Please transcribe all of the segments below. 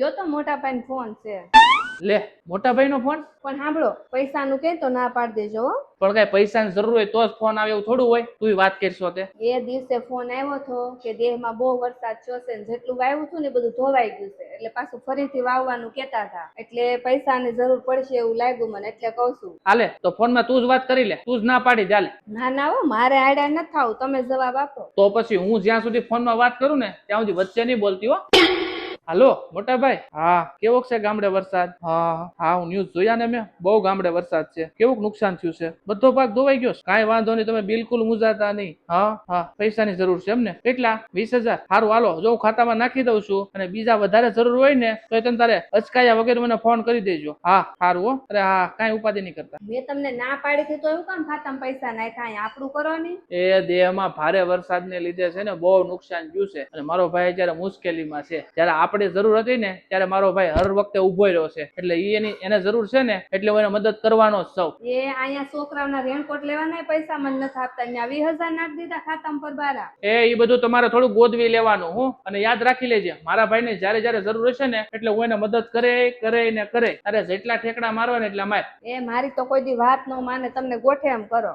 જો તો મોટા ભાઈ ફોન છે લે મોટા ભાઈ નો ફોન. પણ સાંભળો પૈસાનું કે તો ના પાડી દેજો હો. પણ કઈ પૈસાની જરૂર હોય તો જ ફોન આવે એવું થોડું હોય. તું વાત કરશો તે એ દિવસે ફોન આવ્યો હતો કે દેહમાં બહુ વરસાદ થયો છે ને જેટલું વાવ્યું હતું ને બધું ધોવાઈ ગયું છે એટલે પાછું ફરીથી વાવવાનું કેતા હતા એટલે પૈસાની જરૂર પડશે એવું લાગ્યું મને એટલે કઉ છું. હાલે તો ફોનમાં તું જ વાત કરી લે. તું જ ના પાડી ચાલે. ના ના હો મારે આડા નથી થાવું તમે જવાબ આપો. તો પછી હું જ્યાં સુધી ફોનમાં વાત કરું ને ત્યાં સુધી વચ્ચે નહીં બોલતી હો. હાલો મોટા ભાઈ. હા કેવોક છે ગામડે વરસાદ? હા હું ન્યૂઝ જોયા ને મેં. બહુ ગામડે વરસાદ છે. કેવું નુકસાન થયું છે? બધો પાક ધોવાઈ ગયો? કાંઈ વાંધો નહીં, તમે બિલકુલ મુંજાતા નહીં. હા પૈસાની જરૂર છે એમને? કેટલા? 20,000. સારું હાલો જો હું ખાતામાં નાખી દઉં છું અને બીજા વધારે જરૂર હોય ને તો તમે તારે અચકાયા વગેરે મને ફોન કરી દેજો. હા સારું હો. અરે હા કાંઈ ઉપાધિ નહીં કરતા. મેં તમને ના પાડી હતી તો એવું કામ ખાતામાં પૈસા નાખ્યા આપણું કરો ને. એ દેહમાં ભારે વરસાદને લીધે છે ને બહુ નુકસાન થયું છે અને મારો ભાઈ અત્યારે મુશ્કેલીમાં છે. જયારે આપણે જરૂર હતી ને ત્યારે મારો ભાઈ હર વખતે ઉભો રહ્યો છે એટલે એને જરૂર છે ને એટલે હું એને મદદ કરવાનો જ સૌ. એ અહીંયા છોકરાઓના રેનકોટ લેવાના પૈસા મને નથી આપતા. 20,000 નાખી દીધા ખાતામાં પર બારા. એ બધું તમારે થોડું ગોદવી લેવાનું હું અને યાદ રાખી લેજે મારા ભાઈને જયારે જયારે જરૂર હશે ને એટલે હું એને મદદ કરે. અરે જેટલા ઠેકડા મારવા ને એટલા માર. એ મારી તો કોઈ દી વાત ન માને તમને ગોઠે એમ કરો.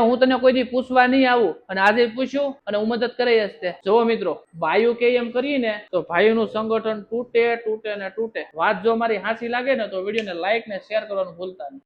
હું તને કોઈ દી પૂછવા નહીં આવું અને આજે પૂછ્યું અને હું મદદ કરી હશે. જો મિત્રો ભાઈઓ કે એમ કરીએ ને તો ભાઈઓનું સંગઠન તૂટે ને તૂટે. વાત જો મારી હાંસી લાગે ને તો વિડીયોને લાઈક ને શેર કરવાનું ભૂલતા નહીં.